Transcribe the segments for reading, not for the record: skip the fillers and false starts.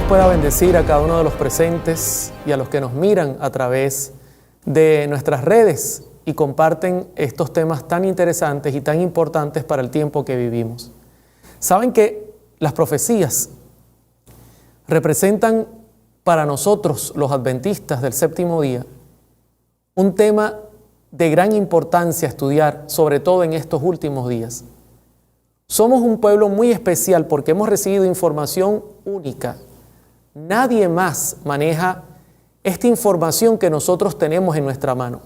pueda bendecir a cada uno de los presentes y a los que nos miran a través de nuestras redes y comparten estos temas tan interesantes y tan importantes para el tiempo que vivimos. Saben que las profecías representan para nosotros, los adventistas del séptimo día, un tema de gran importancia a estudiar, sobre todo en estos últimos días. Somos un pueblo muy especial porque hemos recibido información única. Nadie más maneja esta información que nosotros tenemos en nuestra mano.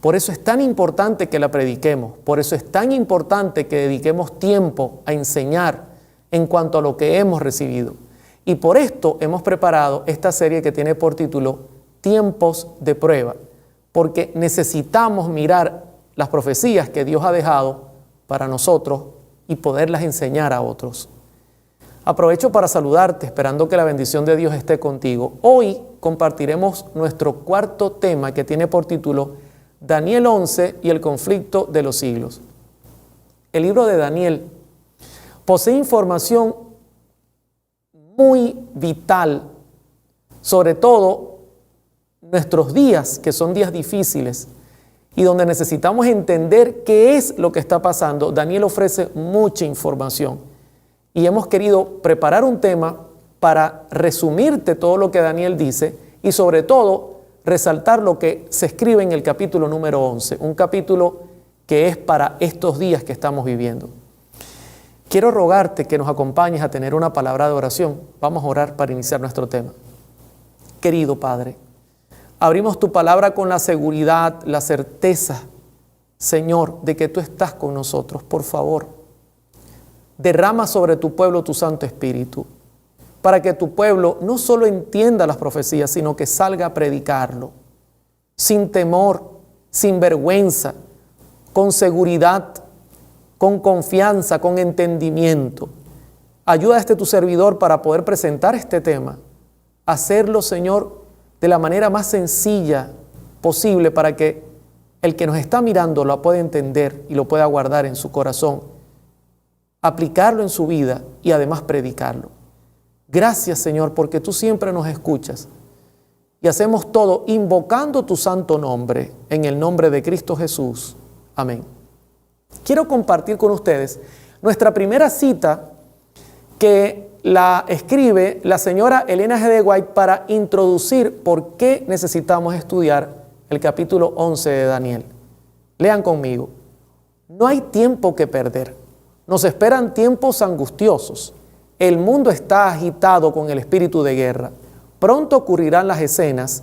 Por eso es tan importante que la prediquemos, por eso es tan importante que dediquemos tiempo a enseñar en cuanto a lo que hemos recibido. Y por esto hemos preparado esta serie que tiene por título Tiempos de Prueba, porque necesitamos mirar las profecías que Dios ha dejado para nosotros y poderlas enseñar a otros. Aprovecho para saludarte, esperando que la bendición de Dios esté contigo. Hoy compartiremos nuestro cuarto tema que tiene por título Daniel 11 y el conflicto de los siglos. El libro de Daniel posee información muy vital, sobre todo nuestros días, que son días difíciles y donde necesitamos entender qué es lo que está pasando. Daniel ofrece mucha información y hemos querido preparar un tema para resumirte todo lo que Daniel dice y sobre todo resaltar lo que se escribe en el capítulo número 11, un capítulo que es para estos días que estamos viviendo. Quiero rogarte que nos acompañes a tener una palabra de oración. Vamos a orar para iniciar nuestro tema. Querido Padre, abrimos tu palabra con la seguridad, la certeza, Señor, de que tú estás con nosotros. Por favor, derrama sobre tu pueblo tu Santo Espíritu, para que tu pueblo no solo entienda las profecías, sino que salga a predicarlo, sin temor, sin vergüenza, con seguridad, con confianza, con entendimiento. Ayuda a tu servidor para poder presentar este tema, hacerlo, Señor, de la manera más sencilla posible para que el que nos está mirando lo pueda entender y lo pueda guardar en su corazón, aplicarlo en su vida y además predicarlo. Gracias, Señor, porque tú siempre nos escuchas y hacemos todo invocando tu santo nombre, en el nombre de Cristo Jesús. Amén. Quiero compartir con ustedes nuestra primera cita que la escribe la señora Elena G. de White para introducir por qué necesitamos estudiar el capítulo 11 de Daniel. Lean conmigo. No hay tiempo que perder. Nos esperan tiempos angustiosos. El mundo está agitado con el espíritu de guerra. Pronto ocurrirán las escenas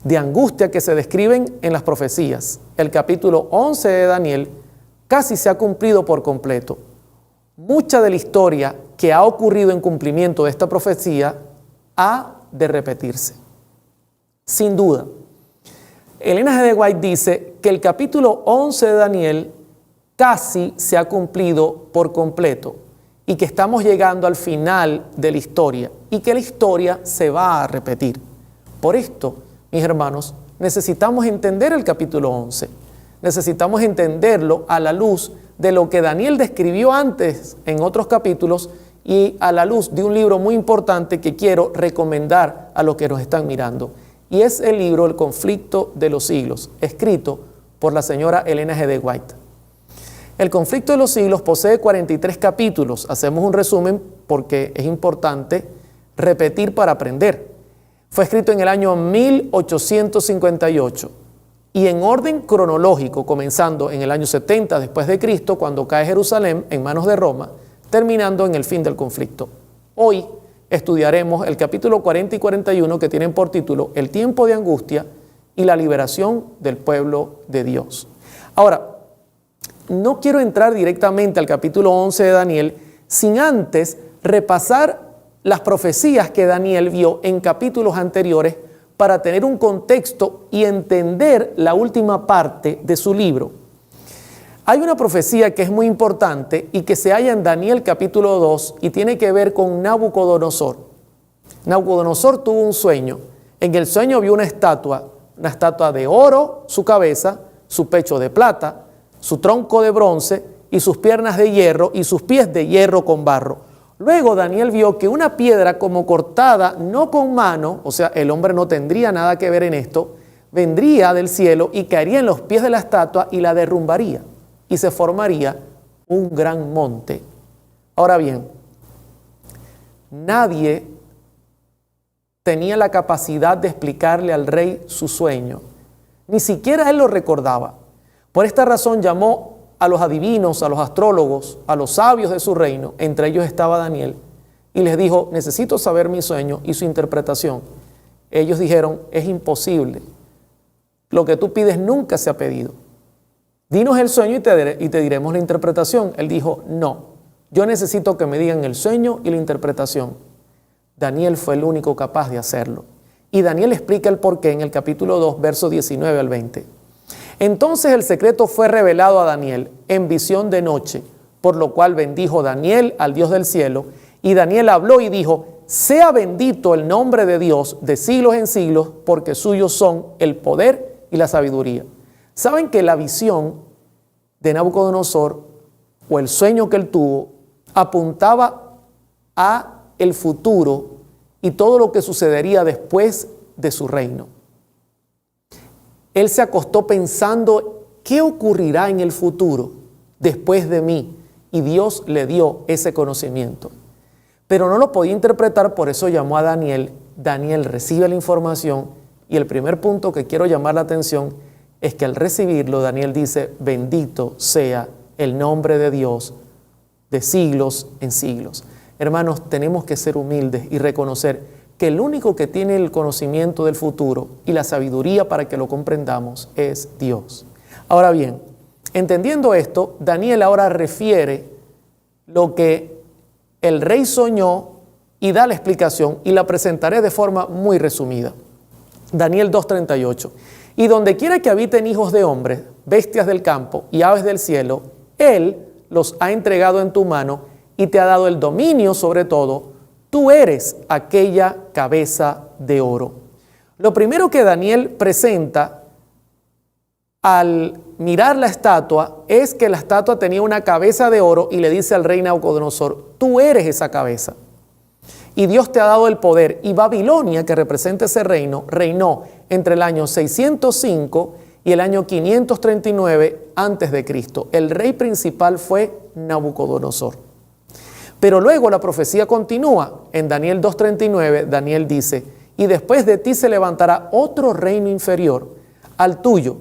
de angustia que se describen en las profecías. El capítulo 11 de Daniel casi se ha cumplido por completo. Mucha de la historia que ha ocurrido en cumplimiento de esta profecía ha de repetirse. Sin duda, Elena G. de White dice que el capítulo 11 de Daniel casi se ha cumplido por completo y que estamos llegando al final de la historia y que la historia se va a repetir. Por esto, mis hermanos, necesitamos entender el capítulo 11. Necesitamos entenderlo a la luz de lo que Daniel describió antes en otros capítulos y a la luz de un libro muy importante que quiero recomendar a los que nos están mirando. Y es el libro El conflicto de los siglos, escrito por la señora Elena G. de White. El conflicto de los siglos posee 43 capítulos. Hacemos un resumen porque es importante repetir para aprender. Fue escrito en el año 1858. Y en orden cronológico, comenzando en el año 70 después de Cristo, cuando cae Jerusalén en manos de Roma, terminando en el fin del conflicto. Hoy estudiaremos el capítulo 40 y 41 que tienen por título El tiempo de angustia y la liberación del pueblo de Dios. Ahora, no quiero entrar directamente al capítulo 11 de Daniel sin antes repasar las profecías que Daniel vio en capítulos anteriores para tener un contexto y entender la última parte de su libro. Hay una profecía que es muy importante y que se halla en Daniel capítulo 2 y tiene que ver con Nabucodonosor. Nabucodonosor tuvo un sueño. En el sueño vio una estatua de oro, su cabeza, su pecho de plata, su tronco de bronce y sus piernas de hierro y sus pies de hierro con barro. Luego Daniel vio que una piedra como cortada, no con mano, o sea, el hombre no tendría nada que ver en esto, vendría del cielo y caería en los pies de la estatua y la derrumbaría, y se formaría un gran monte. Ahora bien, nadie tenía la capacidad de explicarle al rey su sueño. Ni siquiera él lo recordaba. Por esta razón llamó a los adivinos, a los astrólogos, a los sabios de su reino, entre ellos estaba Daniel, y les dijo: necesito saber mi sueño y su interpretación. Ellos dijeron: es imposible. Lo que tú pides nunca se ha pedido. Dinos el sueño y te diremos la interpretación. Él dijo: no, yo necesito que me digan el sueño y la interpretación. Daniel fue el único capaz de hacerlo. Y Daniel explica el porqué en el capítulo 2, versos 19 al 20. Entonces el secreto fue revelado a Daniel en visión de noche, por lo cual bendijo Daniel al Dios del cielo. Y Daniel habló y dijo: sea bendito el nombre de Dios de siglos en siglos, porque suyos son el poder y la sabiduría. ¿Saben que la visión de Nabucodonosor, o el sueño que él tuvo, apuntaba a el futuro y todo lo que sucedería después de su reino? Él se acostó pensando: ¿qué ocurrirá en el futuro después de mí? Y Dios le dio ese conocimiento. Pero no lo podía interpretar, por eso llamó a Daniel. Daniel recibe la información, y el primer punto que quiero llamar la atención es que al recibirlo, Daniel dice: bendito sea el nombre de Dios de siglos en siglos. Hermanos, tenemos que ser humildes y reconocer que el único que tiene el conocimiento del futuro y la sabiduría para que lo comprendamos es Dios. Ahora bien, entendiendo esto, Daniel ahora refiere lo que el rey soñó y da la explicación, y la presentaré de forma muy resumida. Daniel 2:38. Y donde quiera que habiten hijos de hombres, bestias del campo y aves del cielo, Él los ha entregado en tu mano y te ha dado el dominio sobre todo. Tú eres aquella cabeza de oro. Lo primero que Daniel presenta al mirar la estatua es que la estatua tenía una cabeza de oro, y le dice al rey Nabucodonosor: tú eres esa cabeza. Y Dios te ha dado el poder. Y Babilonia, que representa ese reino, reinó entre el año 605 y el año 539 antes de Cristo. El rey principal fue Nabucodonosor. Pero luego la profecía continúa. En Daniel 2:39, Daniel dice: y después de ti se levantará otro reino inferior al tuyo,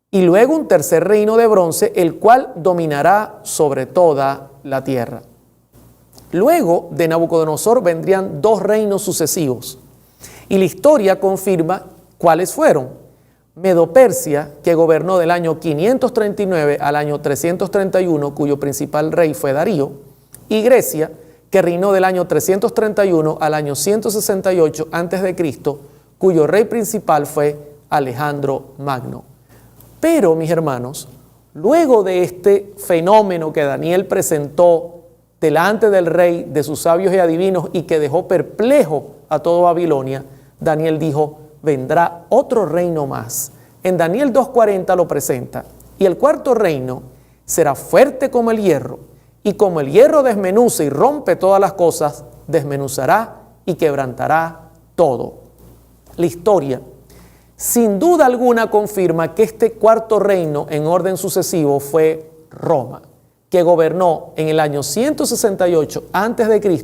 y luego un tercer reino de bronce, el cual dominará sobre toda la tierra. Luego de Nabucodonosor vendrían dos reinos sucesivos, y la historia confirma cuáles fueron. Medo-Persia, que gobernó del año 539 al año 331, cuyo principal rey fue Darío, y Grecia, que reinó del año 331 al año 168 a.C., cuyo rey principal fue Alejandro Magno. Pero, mis hermanos, luego de este fenómeno que Daniel presentó delante del rey, de sus sabios y adivinos, y que dejó perplejo a toda Babilonia, Daniel dijo: vendrá otro reino más. En Daniel 2:40 lo presenta: y el cuarto reino será fuerte como el hierro, y como el hierro desmenuza y rompe todas las cosas, desmenuzará y quebrantará todo. La historia, sin duda alguna, confirma que este cuarto reino en orden sucesivo fue Roma, que gobernó en el año 168 a.C.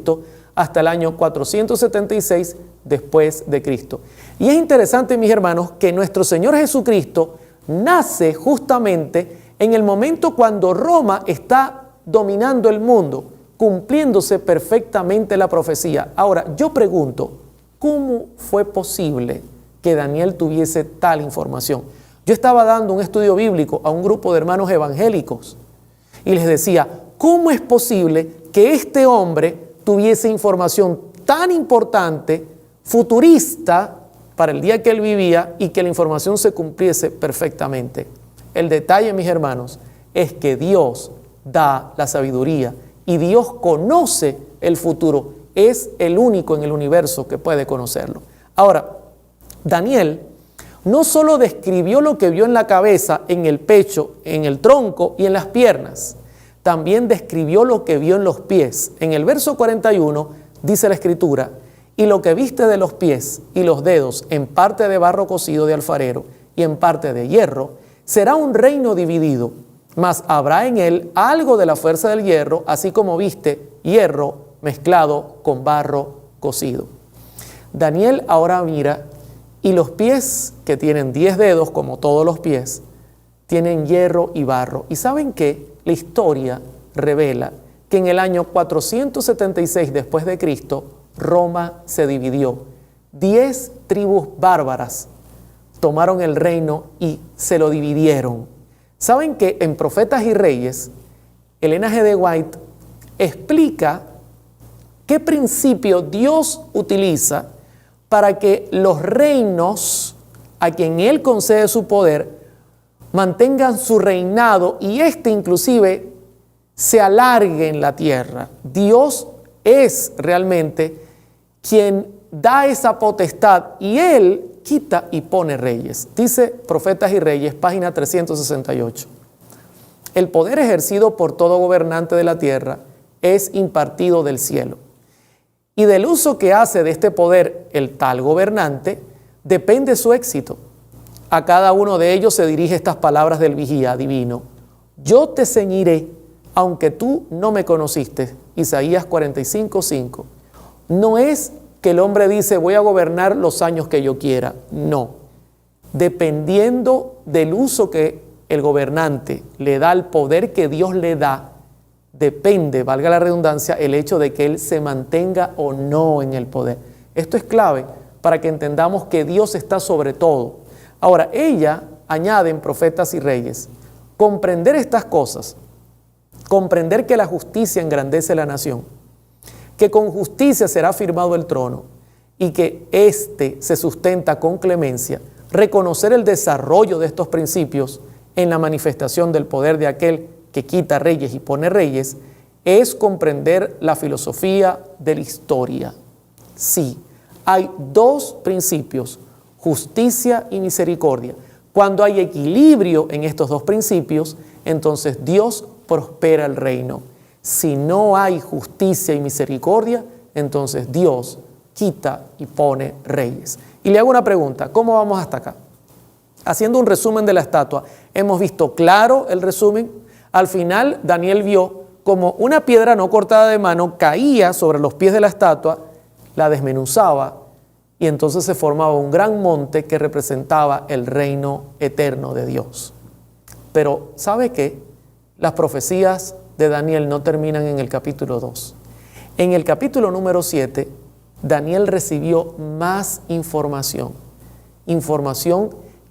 hasta el año 476 después de Cristo. Y es interesante, mis hermanos, que nuestro Señor Jesucristo nace justamente en el momento cuando Roma está dominando el mundo, cumpliéndose perfectamente la profecía. Ahora, yo pregunto, ¿cómo fue posible que Daniel tuviese tal información? Yo estaba dando un estudio bíblico a un grupo de hermanos evangélicos y les decía: ¿cómo es posible que este hombre tuviese información tan importante, futurista, para el día que él vivía, y que la información se cumpliese perfectamente? El detalle, mis hermanos, es que Dios da la sabiduría y Dios conoce el futuro. Es el único en el universo que puede conocerlo. Ahora, Daniel no solo describió lo que vio en la cabeza, en el pecho, en el tronco y en las piernas. también describió lo que vio en los pies. En el verso 41 dice la Escritura: y lo que viste de los pies y los dedos, en parte de barro cocido de alfarero y en parte de hierro, será un reino dividido, mas habrá en él algo de la fuerza del hierro, así como viste hierro mezclado con barro cocido. Daniel ahora mira, y los pies, que tienen 10 dedos como todos los pies, tienen hierro y barro. ¿Y saben qué? La historia revela que en el año 476 después de Cristo, Roma se dividió. 10 tribus bárbaras tomaron el reino y se lo dividieron. ¿Saben que en Profetas y Reyes, Elena G. de White explica qué principio Dios utiliza para que los reinos a quien Él concede su poder mantengan su reinado y inclusive se alargue en la tierra? Dios es realmente quien da esa potestad y Él quita y pone reyes. Dice Profetas y Reyes, página 368. El poder ejercido por todo gobernante de la tierra es impartido del cielo. Y del uso que hace de este poder el tal gobernante, depende su éxito. A cada uno de ellos se dirige estas palabras del vigía divino: yo te ceñiré, aunque tú no me conociste. Isaías 45:5. No es que el hombre dice voy a gobernar los años que yo quiera. No. Dependiendo del uso que el gobernante le da al poder que Dios le da, depende, valga la redundancia, el hecho de que él se mantenga o no en el poder. Esto es clave para que entendamos que Dios está sobre todo. Ahora, ella añade en Profetas y Reyes, comprender estas cosas, comprender que la justicia engrandece la nación, que con justicia será firmado el trono y que éste se sustenta con clemencia, reconocer el desarrollo de estos principios en la manifestación del poder de aquel que quita reyes y pone reyes, es comprender la filosofía de la historia. Sí, hay dos principios, justicia y misericordia. Cuando hay equilibrio en estos dos principios, entonces Dios prospera el reino. Si no hay justicia y misericordia, entonces Dios quita y pone reyes. Y le hago una pregunta: ¿cómo vamos hasta acá? Haciendo un resumen de la estatua, ¿hemos visto claro el resumen? Al final, Daniel vio como una piedra no cortada de mano caía sobre los pies de la estatua, la desmenuzaba y entonces se formaba un gran monte que representaba el reino eterno de Dios. Pero, ¿sabe qué? Las profecías de Daniel no terminan en el capítulo 2. En el capítulo número 7, Daniel recibió más información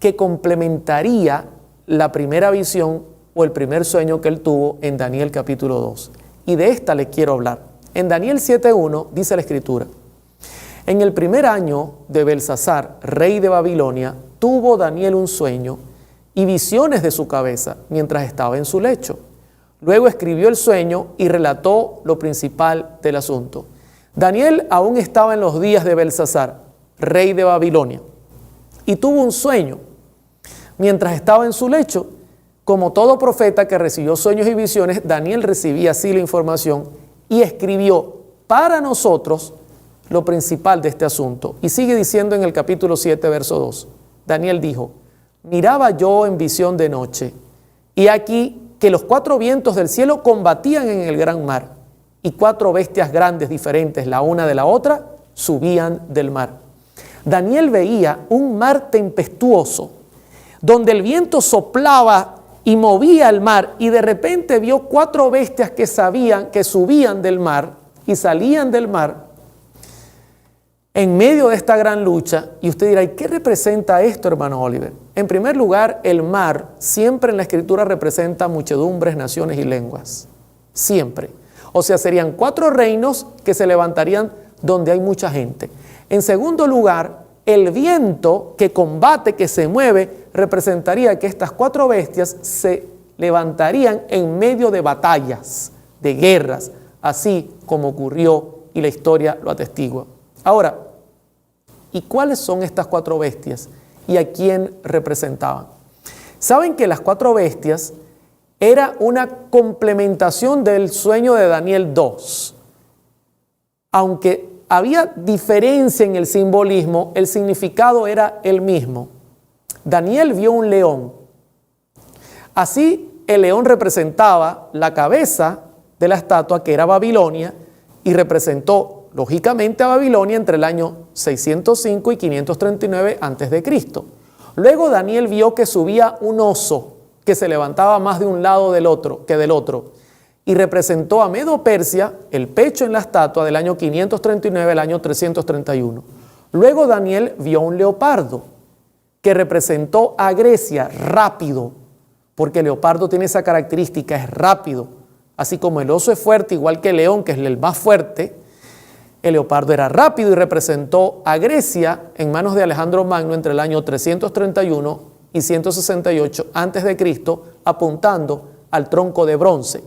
que complementaría la primera visión o el primer sueño que él tuvo en Daniel capítulo 2. Y de esta le quiero hablar. En Daniel 7:1 dice la Escritura: en el primer año de Belsasar, rey de Babilonia, tuvo Daniel un sueño y visiones de su cabeza mientras estaba en su lecho. Luego escribió el sueño y relató lo principal del asunto. Daniel aún estaba en los días de Belsasar, rey de Babilonia, y tuvo un sueño mientras estaba en su lecho. Como todo profeta que recibió sueños y visiones, Daniel recibía así la información y escribió para nosotros lo principal de este asunto. Y sigue diciendo en el capítulo 7, verso 2. Daniel dijo: miraba yo en visión de noche, y aquí que los 4 vientos del cielo combatían en el gran mar, y 4 bestias grandes diferentes la una de la otra subían del mar. Daniel veía un mar tempestuoso, donde el viento soplaba y movía el mar, y de repente vio 4 bestias que subían del mar y salían del mar en medio de esta gran lucha. Y usted dirá: ¿y qué representa esto, hermano Oliver? En primer lugar, el mar siempre en la Escritura representa muchedumbres, naciones y lenguas. Siempre. O sea, serían 4 reinos que se levantarían donde hay mucha gente. En segundo lugar, el viento que combate, que se mueve, representaría que estas 4 bestias se levantarían en medio de batallas, de guerras, así como ocurrió y la historia lo atestigua. Ahora, ¿y cuáles son estas 4 bestias y a quién representaban? Saben que las 4 bestias era una complementación del sueño de Daniel 2. Aunque había diferencia en el simbolismo, el significado era el mismo. Daniel vio un león. Así, el león representaba la cabeza de la estatua, que era Babilonia, y representó, lógicamente, a Babilonia entre el año 605 y 539 a.C. Luego Daniel vio que subía un oso que se levantaba más de un lado que del otro, y representó a Medo-Persia, el pecho en la estatua, del año 539 al año 331. Luego Daniel vio un leopardo que representó a Grecia, rápido, porque el leopardo tiene esa característica, es rápido. Así como el oso es fuerte, igual que el león, que es el más fuerte, el leopardo era rápido y representó a Grecia en manos de Alejandro Magno entre el año 331 y 168 a.C., apuntando al tronco de bronce.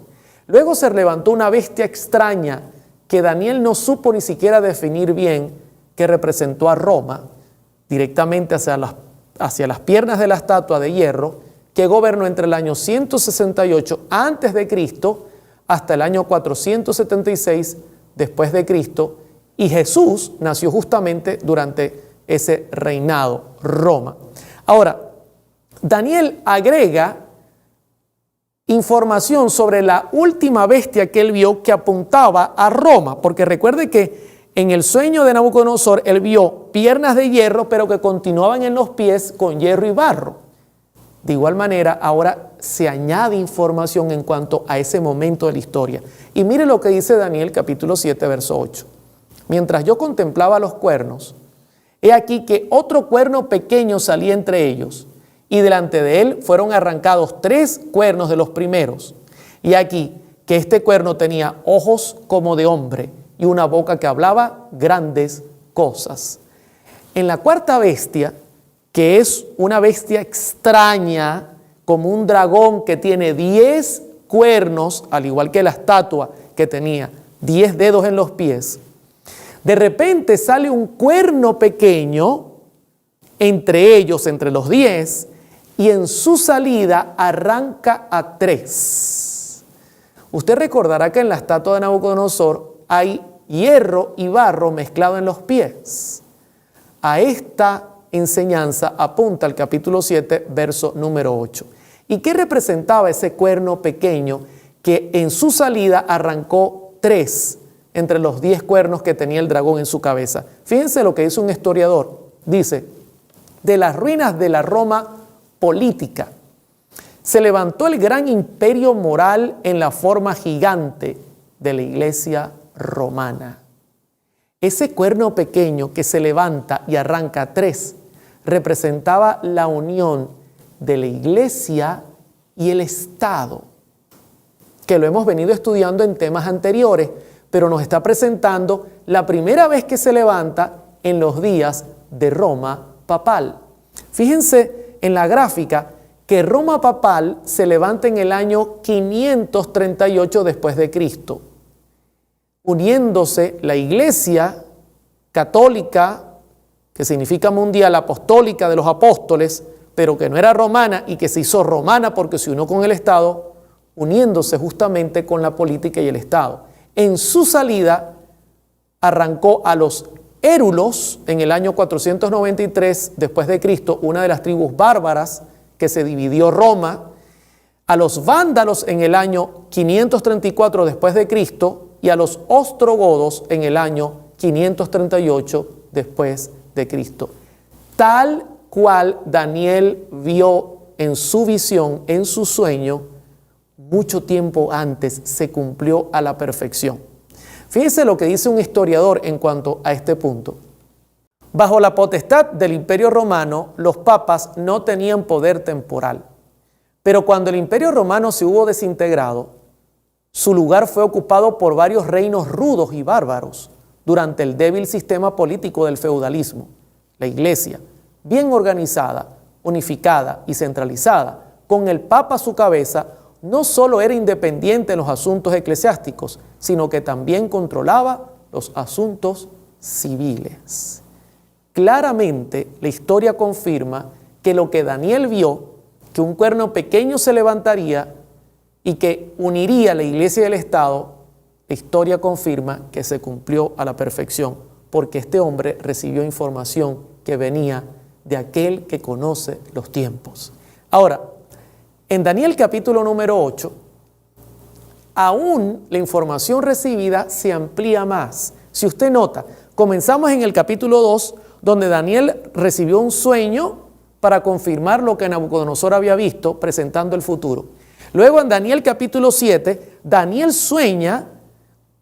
Luego se levantó una bestia extraña que Daniel no supo ni siquiera definir bien, que representó a Roma, directamente hacia las piernas de la estatua de hierro, que gobernó entre el año 168 a.C. hasta el año 476 después de Cristo, y Jesús nació justamente durante ese reinado, Roma. Ahora, Daniel agrega información sobre la última bestia que él vio, que apuntaba a Roma, porque recuerde que en el sueño de Nabucodonosor él vio piernas de hierro, pero que continuaban en los pies con hierro y barro. De igual manera, ahora se añade información en cuanto a ese momento de la historia. Y mire lo que dice Daniel capítulo 7, verso 8. Mientras yo contemplaba los cuernos, he aquí que otro cuerno pequeño salía entre ellos, y delante de él fueron arrancados 3 cuernos de los primeros. Y aquí que este cuerno tenía ojos como de hombre y una boca que hablaba grandes cosas. En la cuarta bestia, que es una bestia extraña, como un dragón que tiene 10 cuernos, al igual que la estatua que tenía 10 dedos en los pies, de repente sale un cuerno pequeño entre ellos, entre los 10, y en su salida arranca a 3. Usted recordará que en la estatua de Nabucodonosor hay hierro y barro mezclado en los pies. A esta enseñanza apunta el capítulo 7, verso número 8. ¿Y qué representaba ese cuerno pequeño que en su salida arrancó 3 entre los 10 cuernos que tenía el dragón en su cabeza? Fíjense lo que dice un historiador. Dice, de las ruinas de la Roma política se levantó el gran imperio moral en la forma gigante de la iglesia romana. Ese cuerno pequeño que se levanta y arranca 3 representaba la unión de la iglesia y el Estado, que lo hemos venido estudiando en temas anteriores, pero nos está presentando la primera vez que se levanta en los días de Roma papal. Fíjense en la gráfica que Roma papal se levanta en el año 538 después de Cristo, uniéndose la iglesia católica, que significa mundial, apostólica de los apóstoles, pero que no era romana y que se hizo romana porque se unió con el Estado, uniéndose justamente con la política y el Estado. En su salida arrancó a los érulos en el año 493 después de Cristo, una de las tribus bárbaras que se dividió Roma, a los vándalos en el año 534 después de Cristo y a los ostrogodos en el año 538 después de Cristo. Tal cual Daniel vio en su visión, en su sueño, mucho tiempo antes se cumplió a la perfección. Fíjense lo que dice un historiador en cuanto a este punto. Bajo la potestad del Imperio Romano, los papas no tenían poder temporal. Pero cuando el Imperio Romano se hubo desintegrado, su lugar fue ocupado por varios reinos rudos y bárbaros durante el débil sistema político del feudalismo. La Iglesia, bien organizada, unificada y centralizada, con el Papa a su cabeza, no solo era independiente en los asuntos eclesiásticos, sino que también controlaba los asuntos civiles. Claramente, la historia confirma que lo que Daniel vio, que un cuerno pequeño se levantaría, y que uniría la iglesia y el Estado, la historia confirma que se cumplió a la perfección, porque este hombre recibió información que venía de aquel que conoce los tiempos. Ahora, en Daniel capítulo número 8, aún la información recibida se amplía más. Si usted nota, comenzamos en el capítulo 2, donde Daniel recibió un sueño para confirmar lo que Nabucodonosor había visto, presentando el futuro. Luego en Daniel capítulo 7, Daniel sueña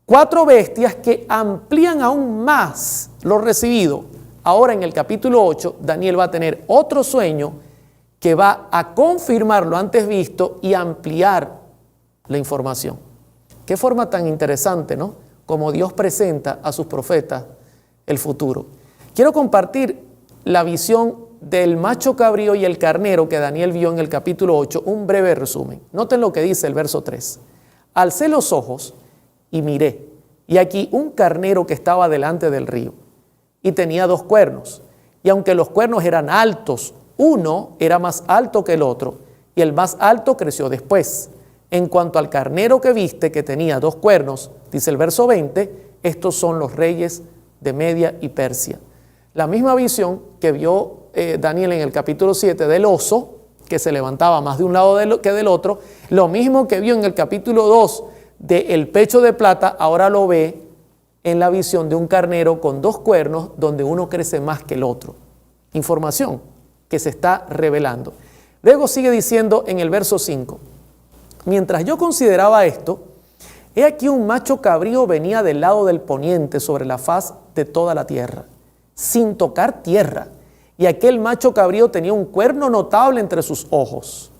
4 bestias que amplían aún más lo recibido. Ahora en el capítulo 8, Daniel va a tener otro sueño que va a confirmar lo antes visto y ampliar la información. Qué forma tan interesante, ¿no? Como Dios presenta a sus profetas el futuro. Quiero compartir la visión del macho cabrío y el carnero que Daniel vio en el capítulo 8, un breve resumen. Noten lo que dice el verso 3. Alcé los ojos y miré, y aquí un carnero que estaba delante del río, y tenía 2 cuernos, y aunque los cuernos eran altos, uno era más alto que el otro, y el más alto creció después. En cuanto al carnero que viste, que tenía 2 cuernos, dice el verso 20, estos son los reyes de Media y Persia. La misma visión que vio Daniel en el capítulo 7 del oso, que se levantaba más de un lado que del otro, lo mismo que vio en el capítulo 2 del pecho de plata, ahora lo ve en la visión de un carnero con 2 cuernos, donde uno crece más que el otro. Información que se está revelando. Luego sigue diciendo en el verso 5, mientras yo consideraba esto, he aquí un macho cabrío venía del lado del poniente sobre la faz de toda la tierra, sin tocar tierra, y aquel macho cabrío tenía un cuerno notable entre sus ojos.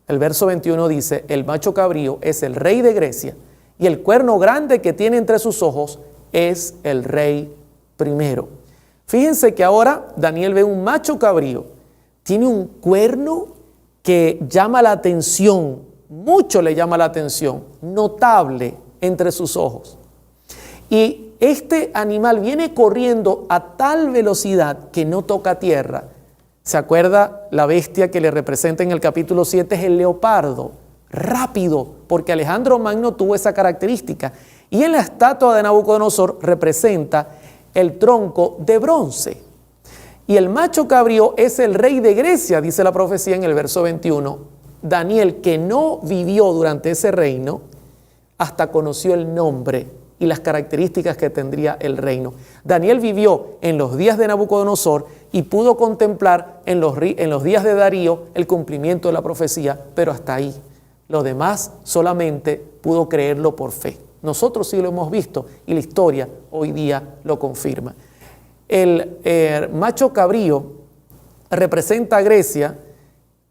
El verso 21 dice, el macho cabrío es el rey de Grecia, y el cuerno grande que tiene entre sus ojos es el rey primero. Fíjense que ahora Daniel ve un macho cabrío, tiene un cuerno que llama la atención, mucho le llama la atención, notable entre sus ojos. Y este animal viene corriendo a tal velocidad que no toca tierra. ¿Se acuerda? La bestia que le representa en el capítulo 7 es el leopardo, rápido, porque Alejandro Magno tuvo esa característica. Y en la estatua de Nabucodonosor representa el tronco de bronce. Y el macho cabrío es el rey de Grecia, dice la profecía en el verso 21. Daniel, que no vivió durante ese reino, hasta conoció el nombre y las características que tendría el reino. Daniel vivió en los días de Nabucodonosor y pudo contemplar en los días de Darío el cumplimiento de la profecía, pero hasta ahí. Lo demás solamente pudo creerlo por fe. Nosotros sí lo hemos visto y la historia hoy día lo confirma. El macho cabrío representa a Grecia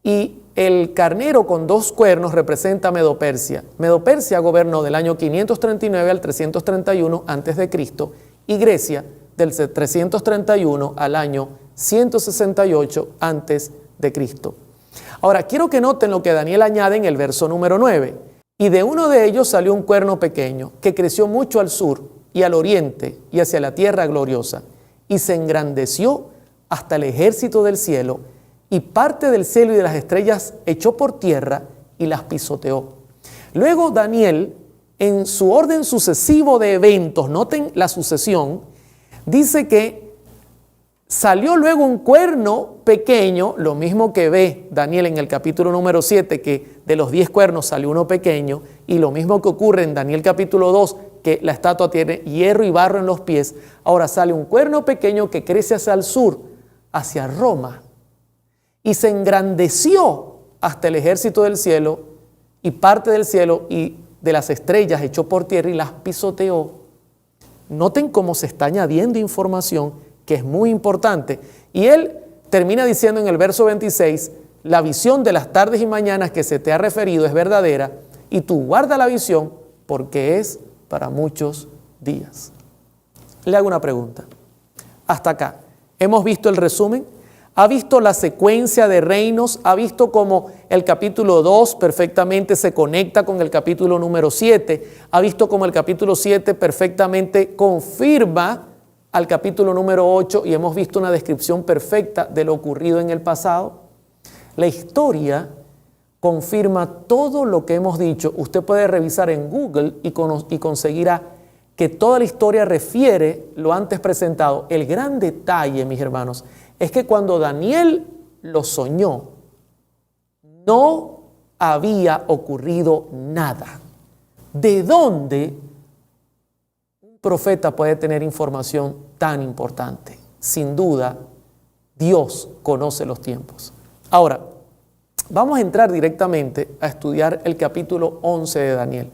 y el carnero con 2 cuernos representa a Medo-Persia. Medo-Persia gobernó del año 539 al 331 a.C. y Grecia del 331 al año 168 a.C. Ahora, quiero que noten lo que Daniel añade en el verso número 9. Y de uno de ellos salió un cuerno pequeño que creció mucho al sur y al oriente y hacia la tierra gloriosa y se engrandeció hasta el ejército del cielo y parte del cielo y de las estrellas echó por tierra y las pisoteó. Luego Daniel, en su orden sucesivo de eventos, noten la sucesión, dice que salió luego un cuerno pequeño, lo mismo que ve Daniel en el capítulo número 7, que de los 10 cuernos salió uno pequeño, y lo mismo que ocurre en Daniel capítulo 2, que la estatua tiene hierro y barro en los pies. Ahora sale un cuerno pequeño que crece hacia el sur, hacia Roma, y se engrandeció hasta el ejército del cielo, y parte del cielo y de las estrellas echó por tierra y las pisoteó. Noten cómo se está añadiendo información que es muy importante. Y él termina diciendo en el verso 26, la visión de las tardes y mañanas que se te ha referido es verdadera, y tú guarda la visión porque es para muchos días. Le hago una pregunta. Hasta acá, ¿hemos visto el resumen? ¿Ha visto la secuencia de reinos? ¿Ha visto cómo el capítulo 2 perfectamente se conecta con el capítulo número 7? ¿Ha visto cómo el capítulo 7 perfectamente confirma al capítulo número 8 y hemos visto una descripción perfecta de lo ocurrido en el pasado? La historia confirma todo lo que hemos dicho. Usted puede revisar en Google y conseguirá que toda la historia refiere lo antes presentado. El gran detalle, mis hermanos, es que cuando Daniel lo soñó, no había ocurrido nada. ¿De dónde un profeta puede tener información tan importante? Sin duda, Dios conoce los tiempos. Ahora, vamos a entrar directamente a estudiar el capítulo 11 de Daniel,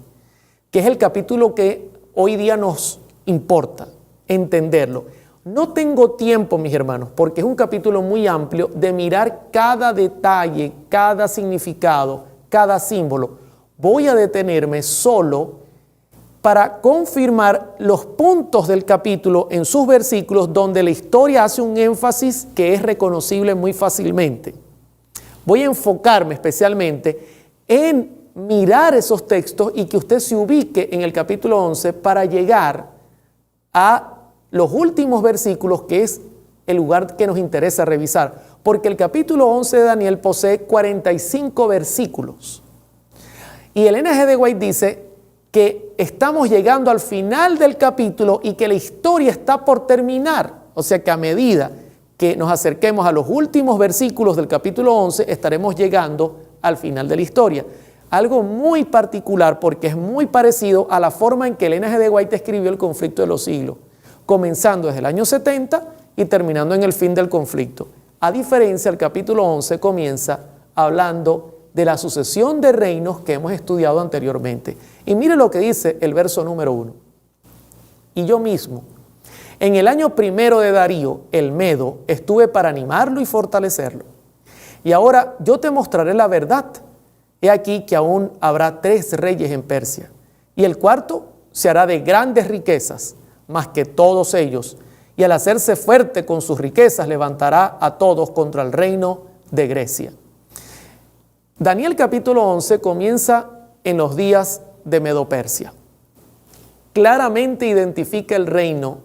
que es el capítulo que hoy día nos importa entenderlo. No tengo tiempo, mis hermanos, porque es un capítulo muy amplio de mirar cada detalle, cada significado, cada símbolo. Voy a detenerme solo para confirmar los puntos del capítulo en sus versículos donde la historia hace un énfasis que es reconocible muy fácilmente. Voy a enfocarme especialmente en mirar esos textos y que usted se ubique en el capítulo 11 para llegar a los últimos versículos, que es el lugar que nos interesa revisar, porque el capítulo 11 de Daniel posee 45 versículos. Y el N.G. de White dice que estamos llegando al final del capítulo y que la historia está por terminar. O sea que a medida que nos acerquemos a los últimos versículos del capítulo 11, estaremos llegando al final de la historia. Algo muy particular porque es muy parecido a la forma en que el N.G. de White escribió el conflicto de los siglos, comenzando desde el año 70 y terminando en el fin del conflicto. A diferencia, el capítulo 11 comienza hablando de la sucesión de reinos que hemos estudiado anteriormente. Y mire lo que dice el verso número 1. Y yo mismo, en el año primero de Darío, el Medo, estuve para animarlo y fortalecerlo. Y ahora yo te mostraré la verdad. He aquí que aún habrá 3 reyes en Persia, y el cuarto se hará de grandes riquezas, más que todos ellos, y al hacerse fuerte con sus riquezas levantará a todos contra el reino de Grecia. Daniel capítulo 11 comienza en los días de Medo-Persia. Claramente identifica el reino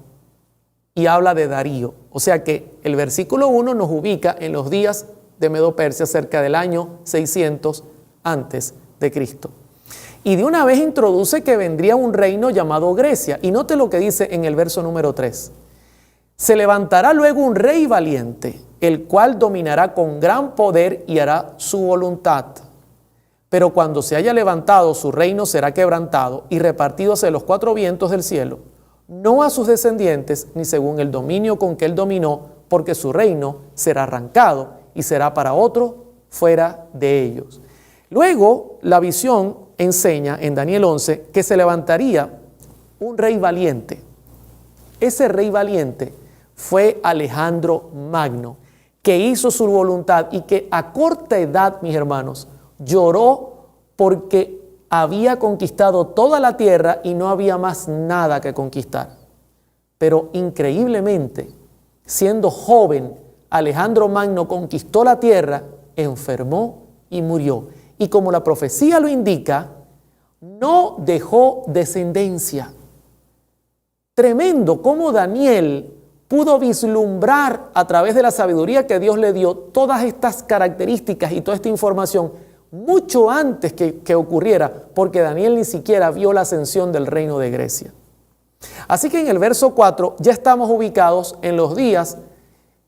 y habla de Darío. O sea que el versículo 1 nos ubica en los días de Medo-Persia cerca del año 600 antes de Cristo. Y de una vez introduce que vendría un reino llamado Grecia. Y note lo que dice en el verso número 3. Se levantará luego un rey valiente, el cual dominará con gran poder y hará su voluntad. Pero cuando se haya levantado, su reino será quebrantado y repartido hacia los 4 vientos del cielo, no a sus descendientes, ni según el dominio con que él dominó, porque su reino será arrancado y será para otro fuera de ellos. Luego, la visión enseña en Daniel 11 que se levantaría un rey valiente. Ese rey valiente fue Alejandro Magno, que hizo su voluntad y que a corta edad, mis hermanos, lloró porque había conquistado toda la tierra y no había más nada que conquistar. Pero increíblemente, siendo joven, Alejandro Magno conquistó la tierra, enfermó y murió. Y como la profecía lo indica, no dejó descendencia. Tremendo cómo Daniel pudo vislumbrar a través de la sabiduría que Dios le dio todas estas características y toda esta información mucho antes que ocurriera, porque Daniel ni siquiera vio la ascensión del reino de Grecia. Así que en el verso 4 ya estamos ubicados en los días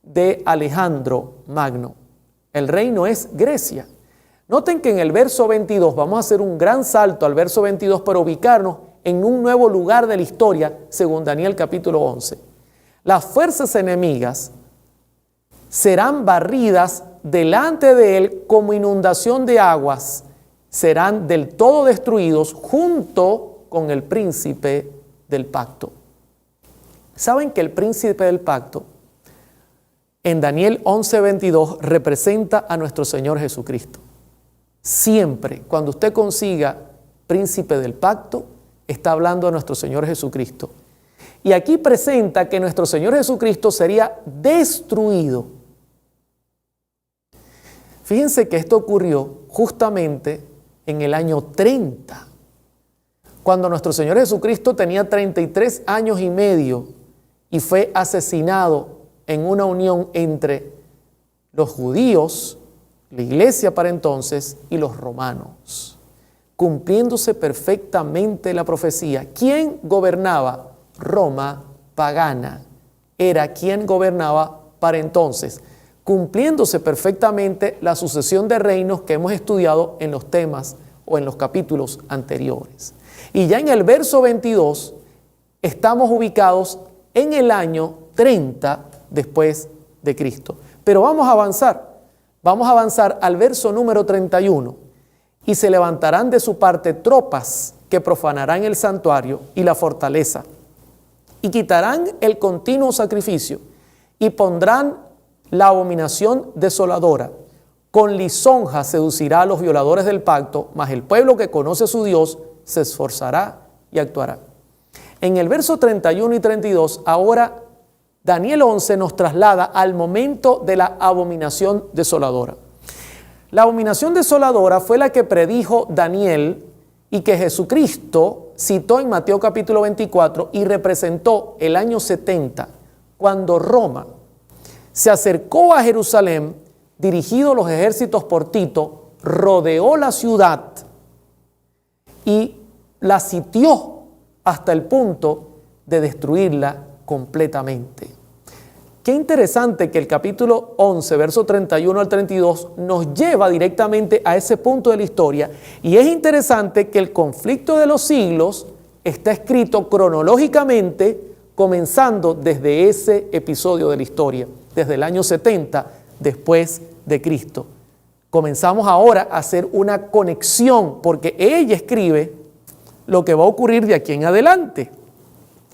de Alejandro Magno. El reino es Grecia. Noten que en el verso 22, vamos a hacer un gran salto al verso 22 para ubicarnos en un nuevo lugar de la historia, según Daniel capítulo 11. Las fuerzas enemigas serán barridas delante de él como inundación de aguas, serán del todo destruidos junto con el príncipe del pacto. ¿Saben que el príncipe del pacto en Daniel 11:22 representa a nuestro Señor Jesucristo? Siempre, cuando usted consiga príncipe del pacto, está hablando de nuestro Señor Jesucristo. Y aquí presenta que nuestro Señor Jesucristo sería destruido. Fíjense que esto ocurrió justamente en el año 30, cuando nuestro Señor Jesucristo tenía 33 años y medio y fue asesinado en una unión entre los judíos, la iglesia para entonces y los romanos, cumpliéndose perfectamente la profecía. ¿Quién gobernaba? Roma pagana era quien gobernaba para entonces, cumpliéndose perfectamente la sucesión de reinos que hemos estudiado en los temas o en los capítulos anteriores. Y ya en el verso 22 estamos ubicados en el año 30 después de Cristo. Pero vamos a avanzar al verso número 31. Y se levantarán de su parte tropas que profanarán el santuario y la fortaleza, y quitarán el continuo sacrificio, y pondrán la abominación desoladora. Con lisonja seducirá a los violadores del pacto, mas el pueblo que conoce a su Dios se esforzará y actuará. En el verso 31 y 32, ahora Daniel 11 nos traslada al momento de la abominación desoladora. La abominación desoladora fue la que predijo Daniel y que Jesucristo citó en Mateo capítulo 24 y representó el año 70, cuando Roma se acercó a Jerusalén, dirigido los ejércitos por Tito, rodeó la ciudad y la sitió hasta el punto de destruirla completamente. Qué interesante que el capítulo 11, verso 31 al 32, nos lleva directamente a ese punto de la historia. Y es interesante que el conflicto de los siglos está escrito cronológicamente, comenzando desde ese episodio de la historia, desde el año 70 después de Cristo. Comenzamos ahora a hacer una conexión, porque ella escribe lo que va a ocurrir de aquí en adelante.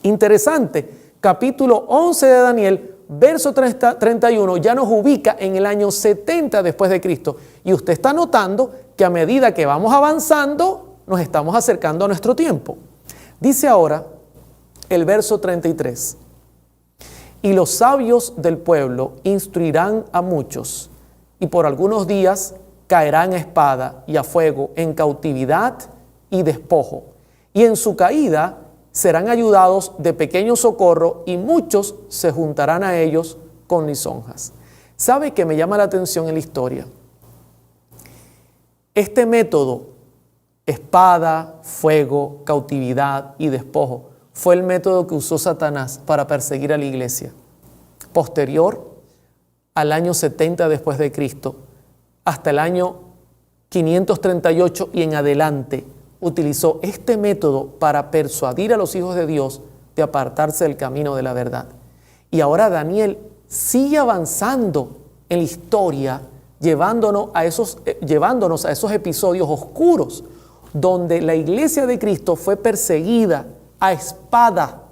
Interesante, capítulo 11 de Daniel, verso 31, ya nos ubica en el año 70 después de Cristo. Y usted está notando que a medida que vamos avanzando, nos estamos acercando a nuestro tiempo. Dice ahora el verso 33. Y los sabios del pueblo instruirán a muchos, y por algunos días caerán a espada y a fuego, en cautividad y despojo. Y en su caída serán ayudados de pequeño socorro, y muchos se juntarán a ellos con lisonjas. ¿Sabe qué me llama la atención en la historia? Este método, espada, fuego, cautividad y despojo, fue el método que usó Satanás para perseguir a la iglesia. Posterior al año 70 después de Cristo, hasta el año 538 y en adelante, utilizó este método para persuadir a los hijos de Dios de apartarse del camino de la verdad. Y ahora Daniel sigue avanzando en la historia, llevándonos a esos episodios oscuros, donde la iglesia de Cristo fue perseguida a espada,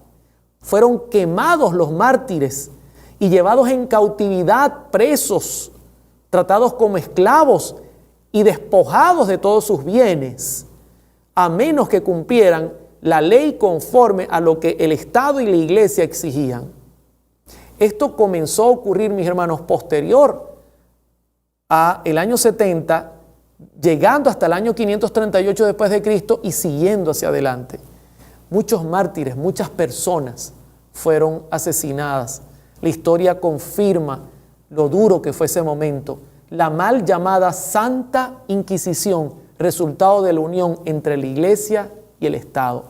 fueron quemados los mártires y llevados en cautividad, presos, tratados como esclavos y despojados de todos sus bienes, a menos que cumplieran la ley conforme a lo que el Estado y la iglesia exigían. Esto comenzó a ocurrir, mis hermanos, posterior a el año 70, llegando hasta el año 538 después de Cristo y siguiendo hacia adelante. Muchos mártires, muchas personas fueron asesinadas. La historia confirma lo duro que fue ese momento. La mal llamada Santa Inquisición, resultado de la unión entre la iglesia y el Estado.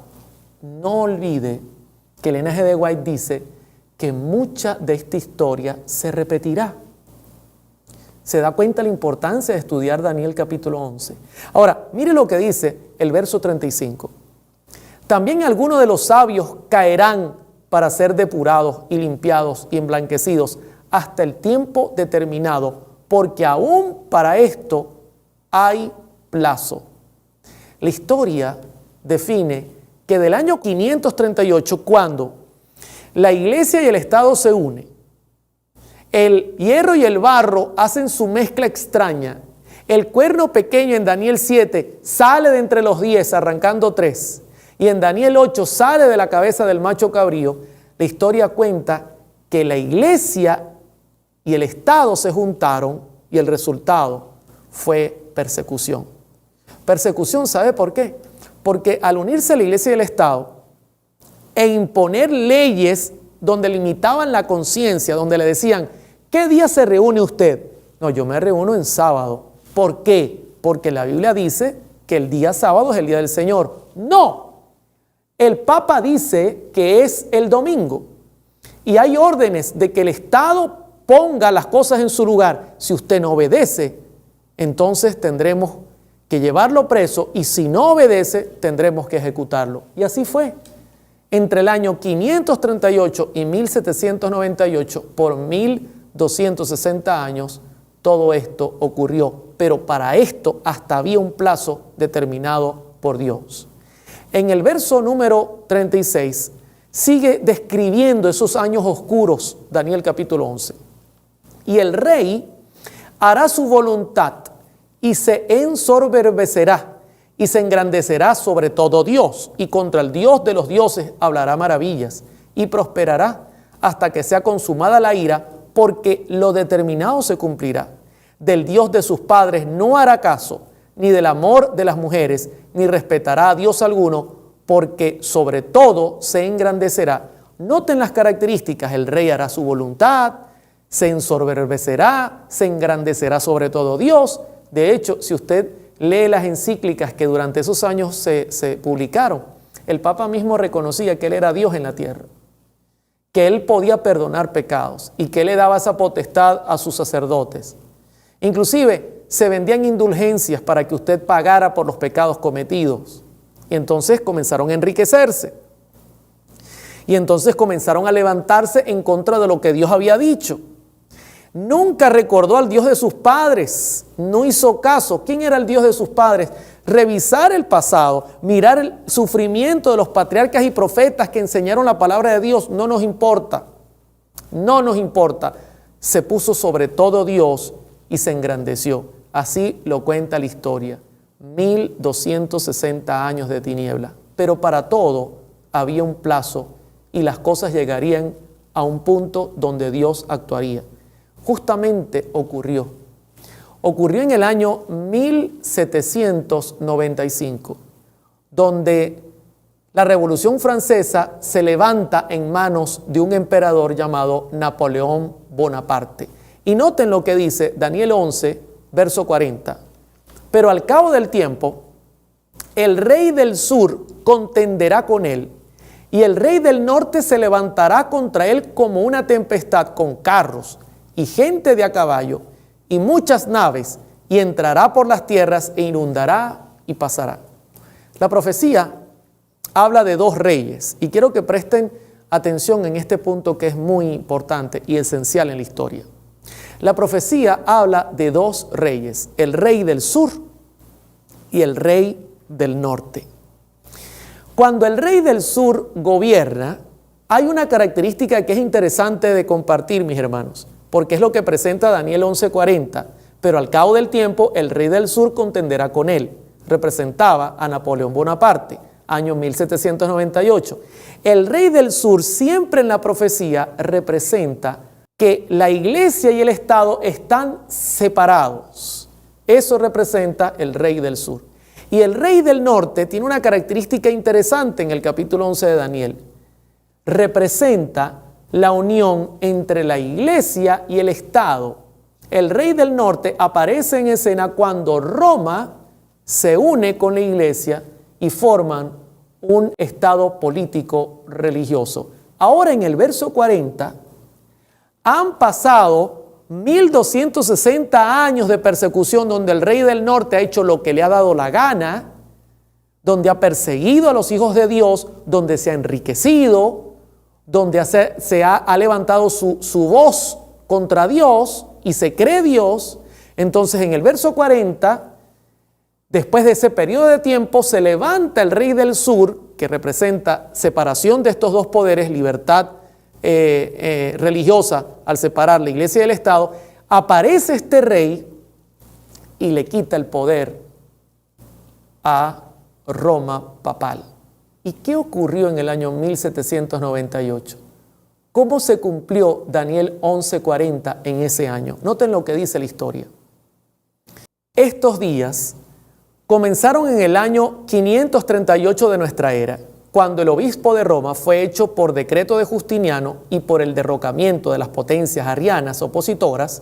No olvide que Elena G. de White dice que mucha de esta historia se repetirá. Se da cuenta la importancia de estudiar Daniel capítulo 11. Ahora, mire lo que dice el verso 35. También algunos de los sabios caerán para ser depurados y limpiados y emblanquecidos hasta el tiempo determinado, porque aún para esto hay plazo. La historia define que del año 538, cuando la iglesia y el Estado se unen, el hierro y el barro hacen su mezcla extraña, el cuerno pequeño en Daniel 7 sale de entre los 10 arrancando 3, y en Daniel 8 sale de la cabeza del macho cabrío. La historia cuenta que la iglesia y el Estado se juntaron y el resultado fue persecución. Persecución, ¿sabe por qué? Porque al unirse la iglesia y el Estado e imponer leyes donde limitaban la conciencia, donde le decían, ¿qué día se reúne usted? No, yo me reúno en sábado. ¿Por qué? Porque la Biblia dice que el día sábado es el día del Señor. No, el Papa dice que es el domingo. Y hay órdenes de que el Estado ponga las cosas en su lugar. Si usted no obedece, entonces tendremos que llevarlo preso, y si no obedece, tendremos que ejecutarlo. Y así fue. Entre el año 538 y 1798, por 1260 años, todo esto ocurrió. Pero para esto hasta había un plazo determinado por Dios. En el verso número 36, sigue describiendo esos años oscuros, Daniel capítulo 11. Y el rey hará su voluntad y se ensoberbecerá y se engrandecerá sobre todo Dios, y contra el Dios de los dioses hablará maravillas y prosperará hasta que sea consumada la ira, porque lo determinado se cumplirá. Del Dios de sus padres no hará caso, ni del amor de las mujeres, ni respetará a Dios alguno, porque sobre todo se engrandecerá. Noten las características: el rey hará su voluntad, se ensoberbecerá, se engrandecerá sobre todo Dios. De hecho, si usted lee las encíclicas que durante esos años se publicaron, el Papa mismo reconocía que Él era Dios en la tierra, que Él podía perdonar pecados y que Él le daba esa potestad a sus sacerdotes. Inclusive se vendían indulgencias para que usted pagara por los pecados cometidos. Y entonces comenzaron a enriquecerse. Y entonces comenzaron a levantarse en contra de lo que Dios había dicho. Nunca recordó al Dios de sus padres, no hizo caso. ¿Quién era el Dios de sus padres? Revisar el pasado, mirar el sufrimiento de los patriarcas y profetas que enseñaron la palabra de Dios. No nos importa, no nos importa. Se puso sobre todo Dios y se engrandeció. Así lo cuenta la historia. 1260 años de tiniebla. Pero para todo había un plazo y las cosas llegarían a un punto donde Dios actuaría. Justamente ocurrió. Ocurrió en el año 1795, donde la Revolución Francesa se levanta en manos de un emperador llamado Napoleón Bonaparte. Y noten lo que dice Daniel 11, verso 40. Pero al cabo del tiempo, el rey del sur contenderá con él, y el rey del norte se levantará contra él como una tempestad, con carros y gente de a caballo y muchas naves, y entrará por las tierras e inundará y pasará. La profecía habla de dos reyes, y quiero que presten atención en este punto que es muy importante y esencial en la historia. La profecía habla de dos reyes, el rey del sur y el rey del norte. Cuando el rey del sur gobierna, hay una característica que es interesante de compartir, mis hermanos, porque es lo que presenta Daniel 11:40. Pero al cabo del tiempo, el rey del sur contenderá con él. Representaba a Napoleón Bonaparte, año 1798. El rey del sur siempre en la profecía representa que la iglesia y el Estado están separados. Eso representa el rey del sur. Y el rey del norte tiene una característica interesante en el capítulo 11 de Daniel. Representa la unión entre la iglesia y el Estado. El rey del norte aparece en escena cuando Roma se une con la iglesia y forman un Estado político religioso. Ahora en el verso 40, han pasado 1260 años de persecución donde el rey del norte ha hecho lo que le ha dado la gana, donde ha perseguido a los hijos de Dios, donde se ha enriquecido, donde se ha levantado su voz contra Dios y se cree Dios. Entonces en el verso 40, después de ese periodo de tiempo, se levanta el rey del sur, que representa separación de estos dos poderes, libertad religiosa al separar la iglesia y el Estado. Aparece este rey y le quita el poder a Roma papal. ¿Y qué ocurrió en el año 1798? ¿Cómo se cumplió Daniel 11:40 en ese año? Noten lo que dice la historia. Estos días comenzaron en el año 538 de nuestra era, cuando el obispo de Roma fue hecho por decreto de Justiniano y por el derrocamiento de las potencias arrianas opositoras,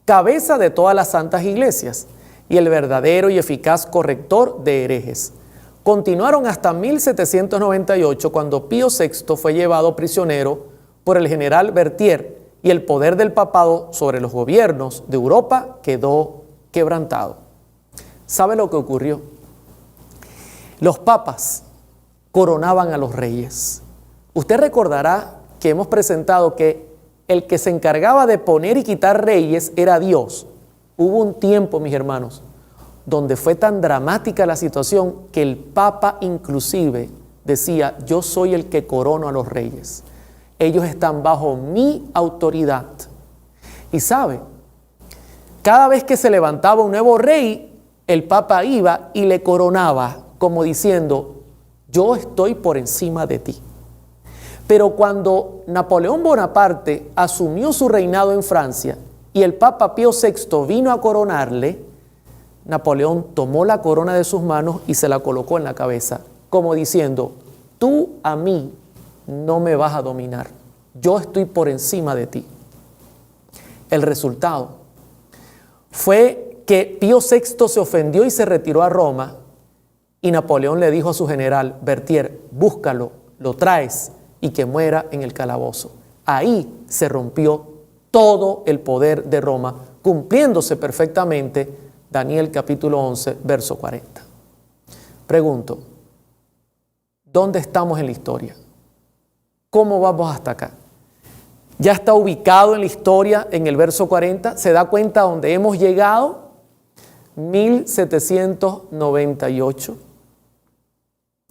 cabeza de todas las santas iglesias. y el verdadero y eficaz corrector de herejes. Continuaron hasta 1798, cuando Pío VI fue llevado prisionero por el general Berthier y el poder del papado sobre los gobiernos de Europa quedó quebrantado. ¿Sabe lo que ocurrió? Los papas coronaban a los reyes. Usted recordará que hemos presentado que el que se encargaba de poner y quitar reyes era Dios. Hubo un tiempo, mis hermanos, donde fue tan dramática la situación que el Papa inclusive decía: yo soy el que corono a los reyes. Ellos están bajo mi autoridad. Y sabe, cada vez que se levantaba un nuevo rey, el Papa iba y le coronaba, como diciendo: yo estoy por encima de ti. Pero cuando Napoleón Bonaparte asumió su reinado en Francia y el Papa Pío VI vino a coronarle, Napoleón tomó la corona de sus manos y se la colocó en la cabeza, como diciendo: tú a mí no me vas a dominar, yo estoy por encima de ti. El resultado fue que Pío VI se ofendió y se retiró a Roma, y Napoleón le dijo a su general Berthier: búscalo, lo traes y que muera en el calabozo. Ahí se rompió todo el poder de Roma, cumpliéndose perfectamente Daniel capítulo 11, verso 40. Pregunto, ¿dónde estamos en la historia? ¿Cómo vamos hasta acá? ¿Ya está ubicado en la historia en el verso 40? ¿Se da cuenta dónde hemos llegado? 1798.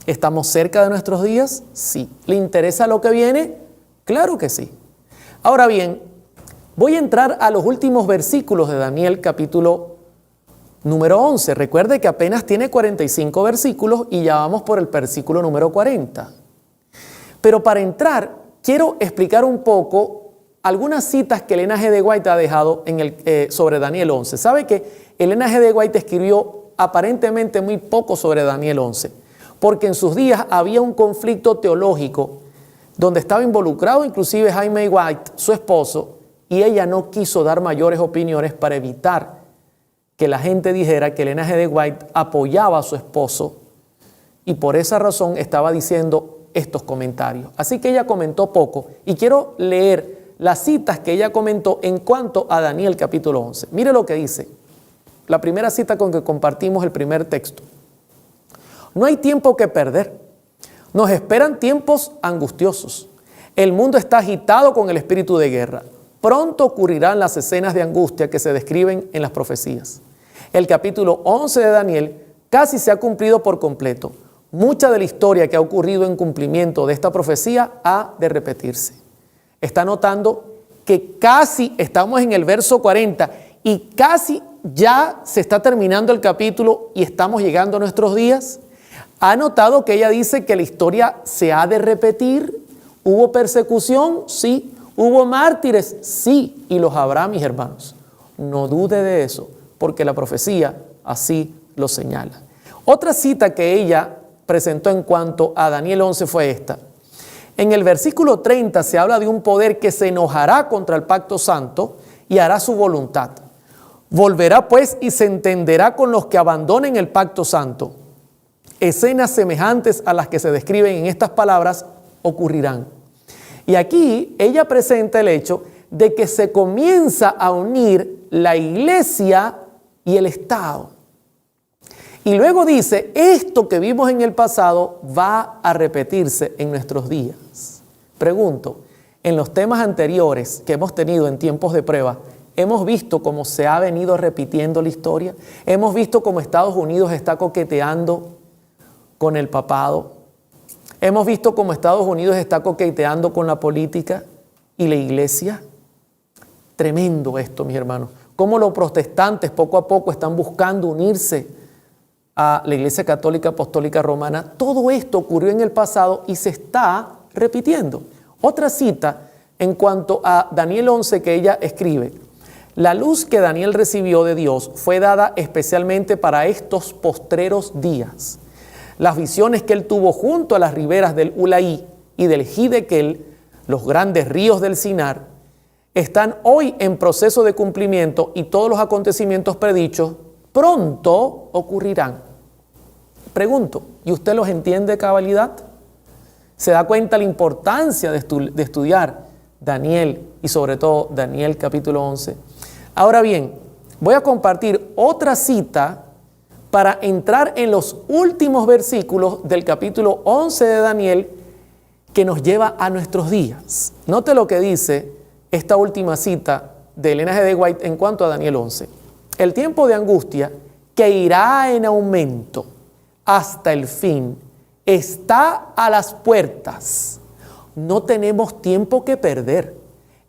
¿Estamos cerca de nuestros días? Sí. ¿Le interesa lo que viene? Claro que sí. Ahora bien, voy a entrar a los últimos versículos de Daniel capítulo número 11. Recuerde que apenas tiene 45 versículos y ya vamos por el versículo número 40. Pero para entrar, quiero explicar un poco algunas citas que Elena G. de White ha dejado sobre Daniel 11. ¿Sabe que Elena G. de White escribió aparentemente muy poco sobre Daniel 11? Porque en sus días había un conflicto teológico donde estaba involucrado inclusive Jaime White, su esposo, y ella no quiso dar mayores opiniones para evitar que la gente dijera que Elena G. de White apoyaba a su esposo, y por esa razón estaba diciendo estos comentarios. Así que ella comentó poco, y quiero leer las citas que ella comentó en cuanto a Daniel capítulo 11. Mire lo que dice, la primera cita con que compartimos el primer texto. No hay tiempo que perder. Nos esperan tiempos angustiosos. El mundo está agitado con el espíritu de guerra. Pronto ocurrirán las escenas de angustia que se describen en las profecías. El capítulo 11 de Daniel casi se ha cumplido por completo. Mucha de la historia que ha ocurrido en cumplimiento de esta profecía ha de repetirse. Está notando que casi estamos en el verso 40 y casi ya se está terminando el capítulo y estamos llegando a nuestros días. ¿Ha notado que ella dice que la historia se ha de repetir? ¿Hubo persecución? Sí. ¿Hubo mártires? Sí. Y los habrá, mis hermanos. No dude de eso, porque la profecía así lo señala. Otra cita que ella presentó en cuanto a Daniel 11 fue esta. En el versículo 30 se habla de un poder que se enojará contra el pacto santo y hará su voluntad. Volverá pues y se entenderá con los que abandonen el pacto santo. Escenas semejantes a las que se describen en estas palabras ocurrirán. Y aquí ella presenta el hecho de que se comienza a unir la iglesia y el Estado. Y luego dice, esto que vimos en el pasado va a repetirse en nuestros días. Pregunto, en los temas anteriores que hemos tenido en tiempos de prueba, ¿hemos visto cómo se ha venido repitiendo la historia? ¿Hemos visto cómo Estados Unidos está coqueteando con el papado? ¿Hemos visto cómo Estados Unidos está coqueteando con la política y la iglesia? Tremendo esto, mis hermanos. Cómo los protestantes poco a poco están buscando unirse a la Iglesia Católica Apostólica Romana. Todo esto ocurrió en el pasado y se está repitiendo. Otra cita en cuanto a Daniel 11 que ella escribe. La luz que Daniel recibió de Dios fue dada especialmente para estos postreros días. Las visiones que él tuvo junto a las riberas del Ulaí y del Hidekel, los grandes ríos del Sinar, están hoy en proceso de cumplimiento y todos los acontecimientos predichos pronto ocurrirán. Pregunto, ¿y usted los entiende de cabalidad? ¿Se da cuenta la importancia de estudiar Daniel y sobre todo Daniel capítulo 11? Ahora bien, voy a compartir otra cita para entrar en los últimos versículos del capítulo 11 de Daniel que nos lleva a nuestros días. Note lo que dice esta última cita de Elena G. de White en cuanto a Daniel 11. El tiempo de angustia que irá en aumento hasta el fin está a las puertas. No tenemos tiempo que perder.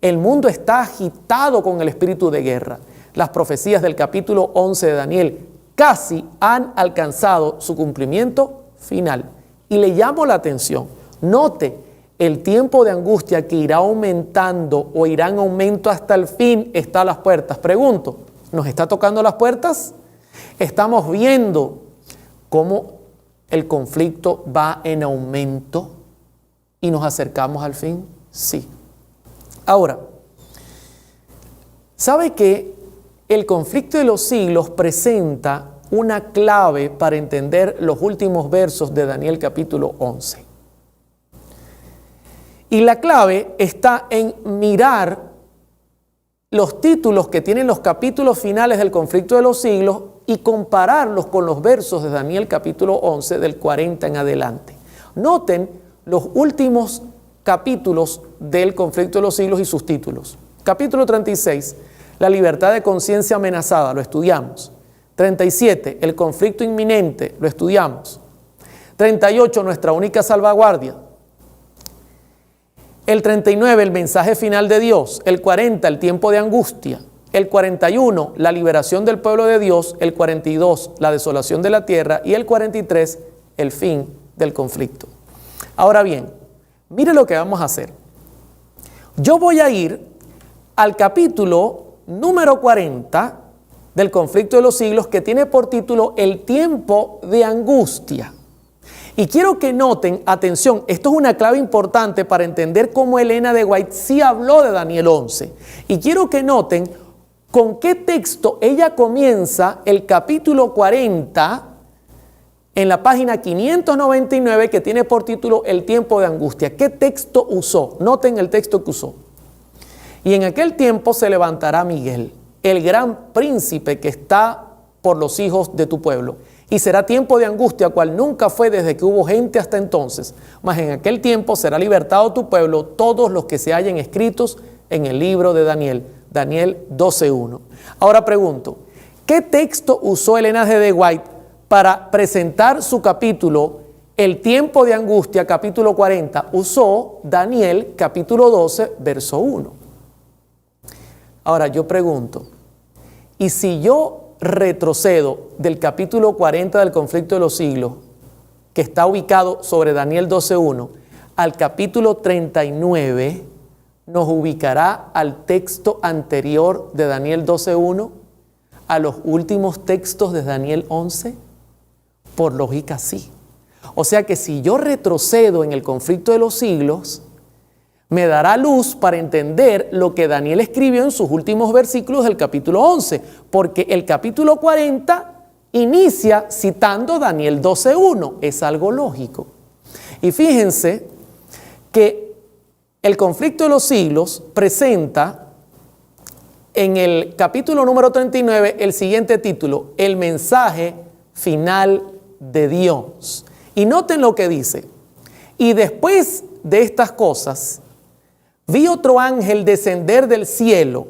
El mundo está agitado con el espíritu de guerra. Las profecías del capítulo 11 de Daniel casi han alcanzado su cumplimiento final. Y le llamo la atención. Note, el tiempo de angustia que irá aumentando o irá en aumento hasta el fin está a las puertas. Pregunto, ¿nos está tocando las puertas? ¿Estamos viendo cómo el conflicto va en aumento y nos acercamos al fin? Sí. Ahora, ¿sabe que el conflicto de los siglos presenta una clave para entender los últimos versos de Daniel capítulo 11? Y la clave está en mirar los títulos que tienen los capítulos finales del conflicto de los siglos y compararlos con los versos de Daniel capítulo 11 del 40 en adelante. Noten los últimos capítulos del conflicto de los siglos y sus títulos. Capítulo 36, la libertad de conciencia amenazada, lo estudiamos. 37, el conflicto inminente, lo estudiamos. 38, nuestra única salvaguardia. El 39, el mensaje final de Dios. El 40, el tiempo de angustia. El 41, la liberación del pueblo de Dios. El 42, la desolación de la tierra. Y el 43, el fin del conflicto. Ahora bien, mire lo que vamos a hacer. Yo voy a ir al capítulo número 40 del conflicto de los siglos, que tiene por título el tiempo de angustia. Y quiero que noten, atención, esto es una clave importante para entender cómo Elena de White sí habló de Daniel 11. Y quiero que noten con qué texto ella comienza el capítulo 40 en la página 599, que tiene por título el tiempo de angustia. ¿Qué texto usó? Noten el texto que usó. Y en aquel tiempo se levantará Miguel, el gran príncipe que está por los hijos de tu pueblo. Y será tiempo de angustia, cual nunca fue desde que hubo gente hasta entonces. Mas en aquel tiempo será libertado tu pueblo, todos los que se hallen escritos en el libro de Daniel. Daniel 12:1. Ahora pregunto, ¿qué texto usó Elena G. de White para presentar su capítulo, el tiempo de angustia, capítulo 40? Usó Daniel, capítulo 12, verso 1. Ahora yo pregunto, ¿y si yo retrocedo del capítulo 40 del conflicto de los siglos, que está ubicado sobre Daniel 12:1, al capítulo 39, nos ubicará al texto anterior de Daniel 12:1, a los últimos textos de Daniel 11? Por lógica sí. O sea que si yo retrocedo en el conflicto de los siglos, me dará luz para entender lo que Daniel escribió en sus últimos versículos del capítulo 11, porque el capítulo 40 inicia citando Daniel 12:1, es algo lógico. Y fíjense que el conflicto de los siglos presenta en el capítulo número 39 el siguiente título, el mensaje final de Dios. Y noten lo que dice, y después de estas cosas, vi otro ángel descender del cielo,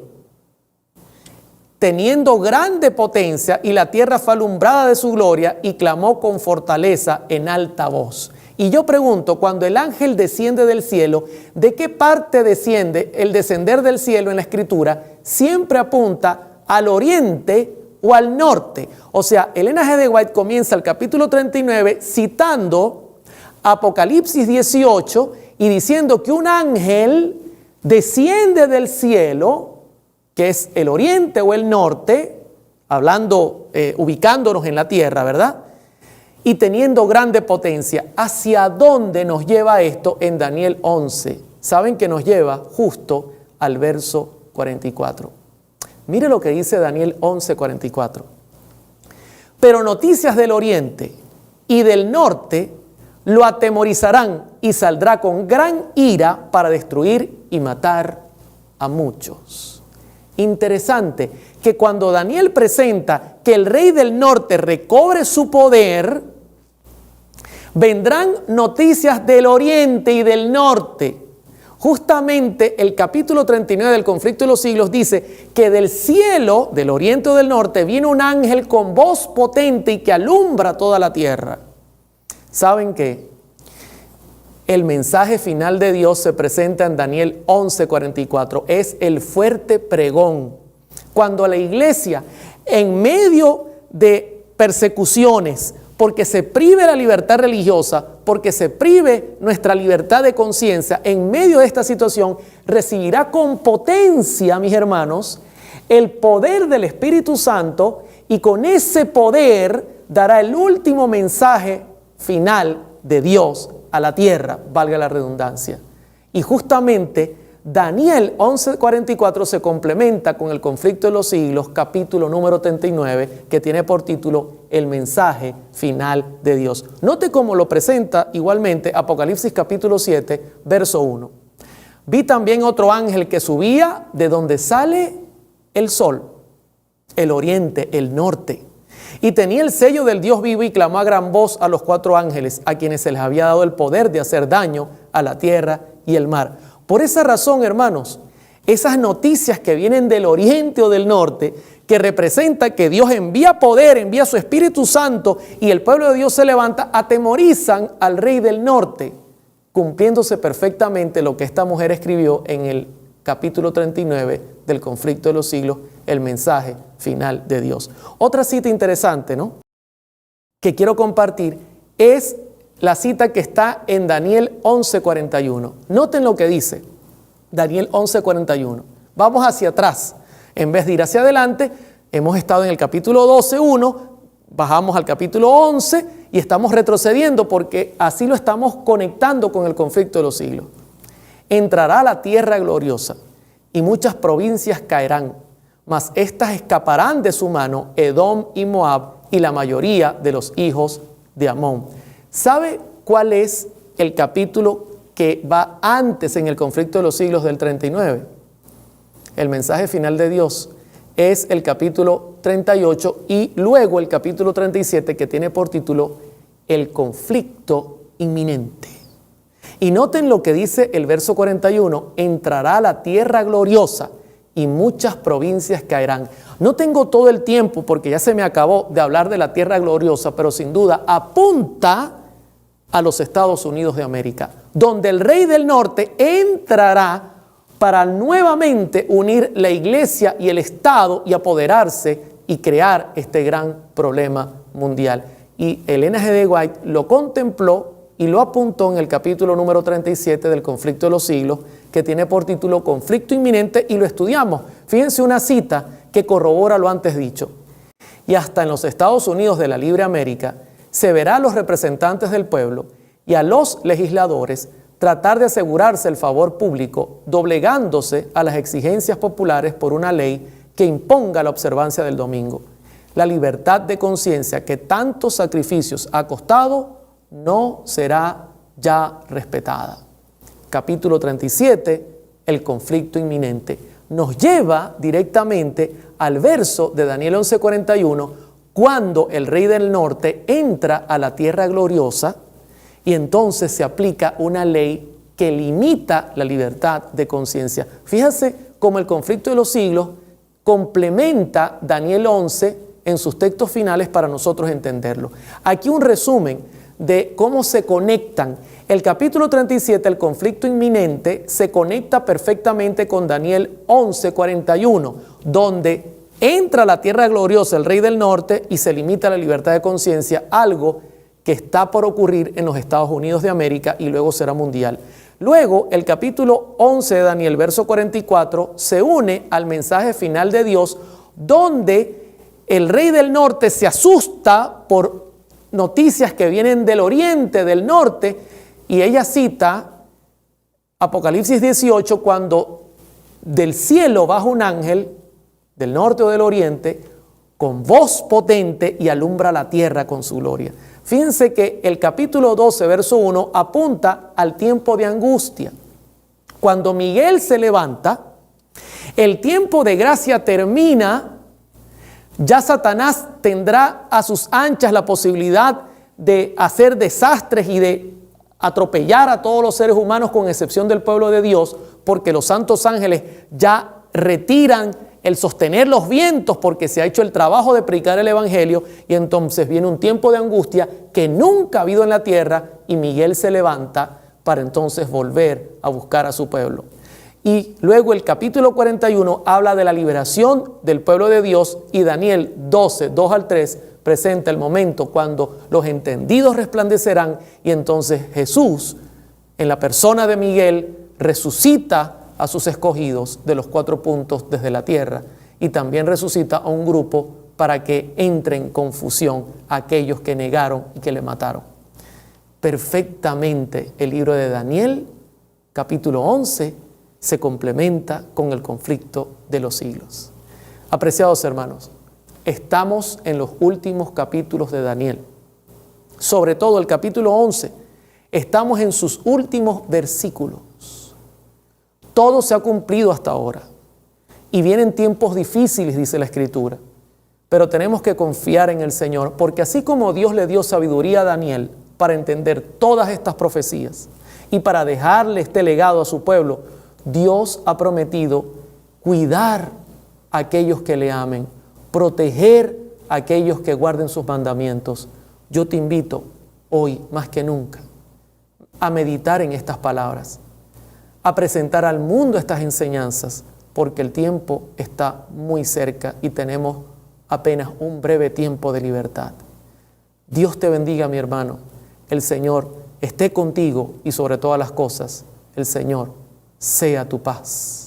teniendo grande potencia, y la tierra fue alumbrada de su gloria, y clamó con fortaleza en alta voz. Y yo pregunto, cuando el ángel desciende del cielo, ¿de qué parte desciende? El descender del cielo en la Escritura siempre apunta al oriente o al norte. O sea, Elena G. de White comienza el capítulo 39 citando Apocalipsis 18 y diciendo que un ángel desciende del cielo, que es el oriente o el norte, hablando, ubicándonos en la tierra, ¿verdad? Y teniendo grande potencia. ¿Hacia dónde nos lleva esto en Daniel 11? Saben que nos lleva justo al verso 44. Mire lo que dice Daniel 11:44. Pero noticias del oriente y del norte lo atemorizarán y saldrá con gran ira para destruir y matar a muchos. Interesante que cuando Daniel presenta que el rey del norte recobre su poder, vendrán noticias del oriente y del norte. Justamente el capítulo 39 del conflicto de los siglos dice que del cielo, del oriente o del norte, viene un ángel con voz potente y que alumbra toda la tierra. ¿Saben qué? El mensaje final de Dios se presenta en Daniel 11:44. Es el fuerte pregón. Cuando la iglesia, en medio de persecuciones, porque se prive la libertad religiosa, porque se prive nuestra libertad de conciencia, en medio de esta situación, recibirá con potencia, mis hermanos, el poder del Espíritu Santo, y con ese poder dará el último mensaje final de Dios a la tierra, valga la redundancia. Y justamente Daniel 11:44 se complementa con el conflicto de los siglos, capítulo número 39, que tiene por título El mensaje final de Dios. Note cómo lo presenta igualmente Apocalipsis capítulo 7, verso 1. Vi también otro ángel que subía de donde sale el sol, el oriente, el norte, y tenía el sello del Dios vivo y clamó a gran voz a los 4 ángeles, a quienes se les había dado el poder de hacer daño a la tierra y el mar. Por esa razón, hermanos, esas noticias que vienen del oriente o del norte, que representa que Dios envía poder, envía su Espíritu Santo y el pueblo de Dios se levanta, atemorizan al rey del norte, cumpliéndose perfectamente lo que esta mujer escribió en el capítulo 39 del conflicto de los siglos, el mensaje final de Dios. Otra cita interesante, ¿no?, que quiero compartir es la cita que está en Daniel 11:41. Noten lo que dice Daniel 11:41. Vamos hacia atrás. En vez de ir hacia adelante, hemos estado en el capítulo 12:1, bajamos al capítulo 11 y estamos retrocediendo porque así lo estamos conectando con el conflicto de los siglos. Entrará a la tierra gloriosa y muchas provincias caerán, mas éstas escaparán de su mano, Edom y Moab y la mayoría de los hijos de Amón. ¿Sabe cuál es el capítulo que va antes en el conflicto de los siglos del 39? El mensaje final de Dios es el capítulo 38 y luego el capítulo 37, que tiene por título el conflicto inminente. Y noten lo que dice el verso 41, entrará a la tierra gloriosa y muchas provincias caerán. No tengo todo el tiempo porque ya se me acabó de hablar de la tierra gloriosa, pero sin duda apunta a los Estados Unidos de América, donde el rey del norte entrará para nuevamente unir la iglesia y el Estado y apoderarse y crear este gran problema mundial. Y Elena G. de White lo contempló y lo apuntó en el capítulo número 37 del conflicto de los siglos, que tiene por título Conflicto Inminente, y lo estudiamos. Fíjense una cita que corrobora lo antes dicho. Y hasta en los Estados Unidos de la libre América se verá a los representantes del pueblo y a los legisladores tratar de asegurarse el favor público, doblegándose a las exigencias populares por una ley que imponga la observancia del domingo. La libertad de conciencia que tantos sacrificios ha costado no será ya respetada. Capítulo 37, el conflicto inminente, nos lleva directamente al verso de Daniel 11:41, cuando el rey del norte entra a la tierra gloriosa y entonces se aplica una ley que limita la libertad de conciencia. Fíjate cómo el conflicto de los siglos complementa Daniel 11 en sus textos finales para nosotros entenderlo. Aquí un resumen de cómo se conectan. El capítulo 37, el conflicto inminente, se conecta perfectamente con Daniel 11:41, donde entra a la tierra gloriosa el rey del norte y se limita la libertad de conciencia, algo que está por ocurrir en los Estados Unidos de América y luego será mundial. Luego, el capítulo 11 de Daniel, verso 44, se une al mensaje final de Dios, donde el rey del norte se asusta por noticias que vienen del oriente, del norte, y ella cita Apocalipsis 18, cuando del cielo baja un ángel, del norte o del oriente, con voz potente y alumbra la tierra con su gloria. Fíjense que el capítulo 12, verso 1, apunta al tiempo de angustia. Cuando Miguel se levanta, el tiempo de gracia termina, ya Satanás tendrá a sus anchas la posibilidad de hacer desastres y de atropellar a todos los seres humanos con excepción del pueblo de Dios, porque los santos ángeles ya retiran el sostener los vientos porque se ha hecho el trabajo de predicar el evangelio, y entonces viene un tiempo de angustia que nunca ha habido en la tierra, y Miguel se levanta para entonces volver a buscar a su pueblo. Y luego el capítulo 41 habla de la liberación del pueblo de Dios, y Daniel 12, 2 al 3 presenta el momento cuando los entendidos resplandecerán, y entonces Jesús, en la persona de Miguel, resucita a sus escogidos de los 4 puntos desde la tierra, y también resucita a un grupo para que entre en confusión a aquellos que negaron y que le mataron. Perfectamente el libro de Daniel, capítulo 11, se complementa con el conflicto de los siglos. Apreciados hermanos, estamos en los últimos capítulos de Daniel. Sobre todo el capítulo 11, estamos en sus últimos versículos. Todo se ha cumplido hasta ahora. Y vienen tiempos difíciles, dice la Escritura. Pero tenemos que confiar en el Señor, porque así como Dios le dio sabiduría a Daniel para entender todas estas profecías y para dejarle este legado a su pueblo, Dios ha prometido cuidar a aquellos que le amen, proteger a aquellos que guarden sus mandamientos. Yo te invito hoy, más que nunca, a meditar en estas palabras, a presentar al mundo estas enseñanzas, porque el tiempo está muy cerca y tenemos apenas un breve tiempo de libertad. Dios te bendiga, mi hermano. El Señor esté contigo, y sobre todas las cosas, el Señor sea tu paz.